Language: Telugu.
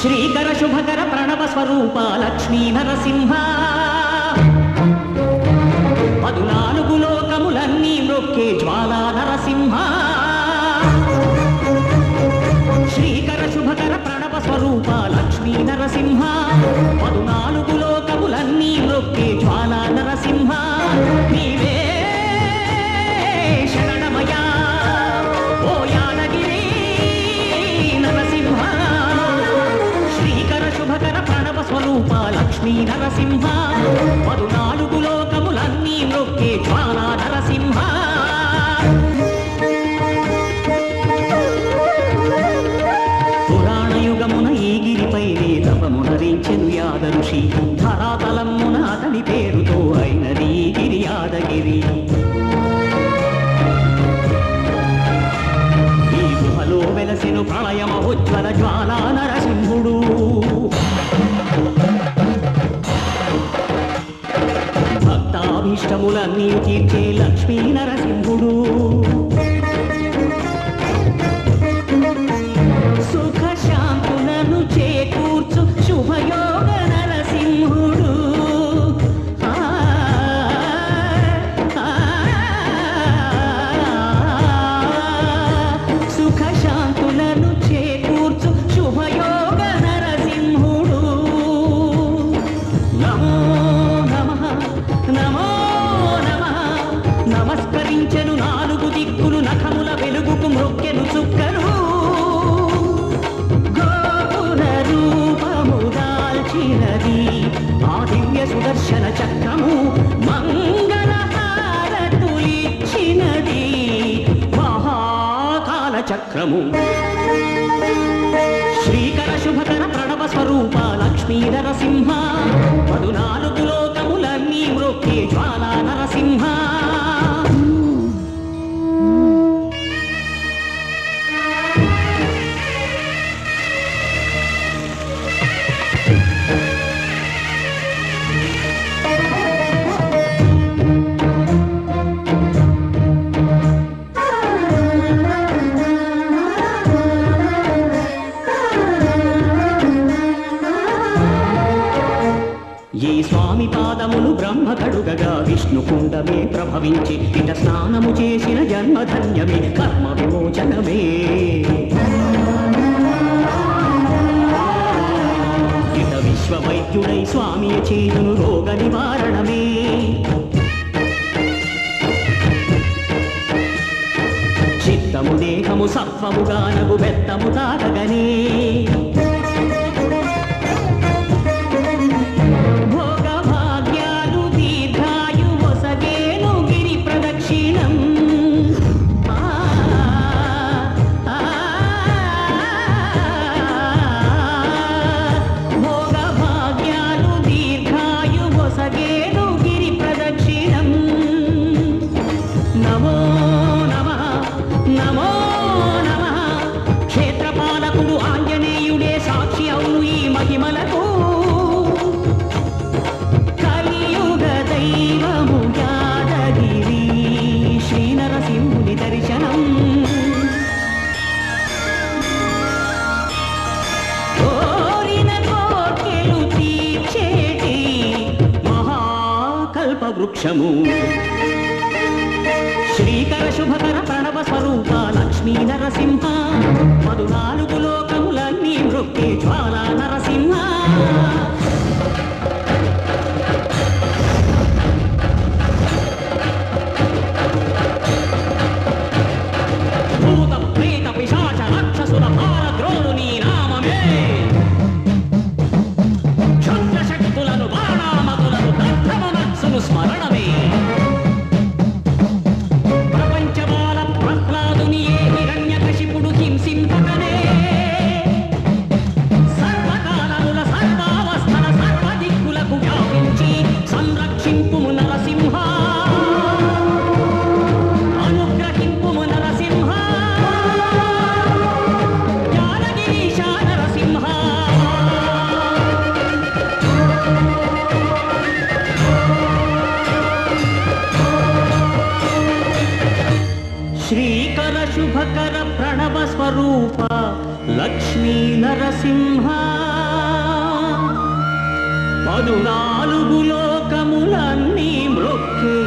శ్రీకర శుభకర ప్రణవ స్వరూప లక్ష్మీ నరసింహ 14 లోకములన్నీ మ్రొక్కే జ్వాలా నరసింహ శ్రీకర శుభకర ప్రణవ స్వరూప లక్ష్మీ నరసింహ 14 లోకములన్నీ మ్రొక్కే జ్వాలా నరసింహ నీవే శరణమయా ఓ యాదగిరి నరసింహ శ్రీకర శుభకర ప్రణవ స్వరూప లక్ష్మీ నరసింహ 14 లోకములన్నీ మ్రొక్కే జ్వాలా నరసింహ పురాణయుగమున ఈ గిరిపైనే తపమునరించెను యాద ఋషి ధరాతలమున అతని పేరుతో అయినది ఈ గిరి యాదగిరి ఈ గుహలో వెలసెను ప్రళయమహోజ్వల జ్వాలా నరసింహుడు భక్తాభీష్టములన్నీ తీర్చే లక్ష్మీ నరసింహుడు సుఖ శాంతులను చేకూర్చు శుభయోగ నరసింహుడు సుఖ శాంతులను చేకూర్చు శుభయోగ నరసింహుడు నమో నమః నమో నమః నమస్కరించెను 4 దిక్కులు నఖముల వెలుగుకు మ్రొక్కెను చుక్కలు గోపుర రూపము దాల్చినది ఆ దివ్య సుదర్శన చక్రము మంగళ హారతులిచ్చినది మహాకాల చక్రము శ్రీకర శుభకర ప్రణవ స్వరూప లక్ష్మీ నరసింహ 14 లోకములన్నీ మ్రొక్కే జ్వాలా నరసింహ ఈ స్వామి పాదములు బ్రహ్మ కడుగగా విష్ణు కుండమే ప్రభవించి ఇట స్నానము చేసిన జన్మధన్యమే కర్మ విమోచనమే ఇట విశ్వవైద్యుడై స్వామి చేయును రోగ నివారణమే చిత్తము దేహము సత్వముగానగు బెత్తము తాగగనే వృక్షము శ్రీకర శుభకర ప్రణవ స్వరూప లక్ష్మీ నరసింహ 14 లోకములన్నీ మ్రొక్కే జ్వాలా నరసింహ భూత ప్రేత పిశాచ రాక్షసుల భారద్రోణు నీ నామమే క్షుద్రశక్తులను బాణామతులను దగ్ధమనస్సును స్మరణమే ప్రపంచబాల ప్రహ్లాదుని ఏ హిరణ్యకశిపుడు హింసింపకనే సర్వకాలముల సర్వావస్థల సర్వదిక్కులకు వ్యాపించి సంరక్షింపుము నరసింహ అనుగ్రహింపుము నరసింహ యాదగిరీశ నరసింహ శ్రీకర శుభకర ప్రణవ స్వరూప లక్ష్మీ నరసింహ పదునాలుగు లోకములన్నీ మ్రొక్కే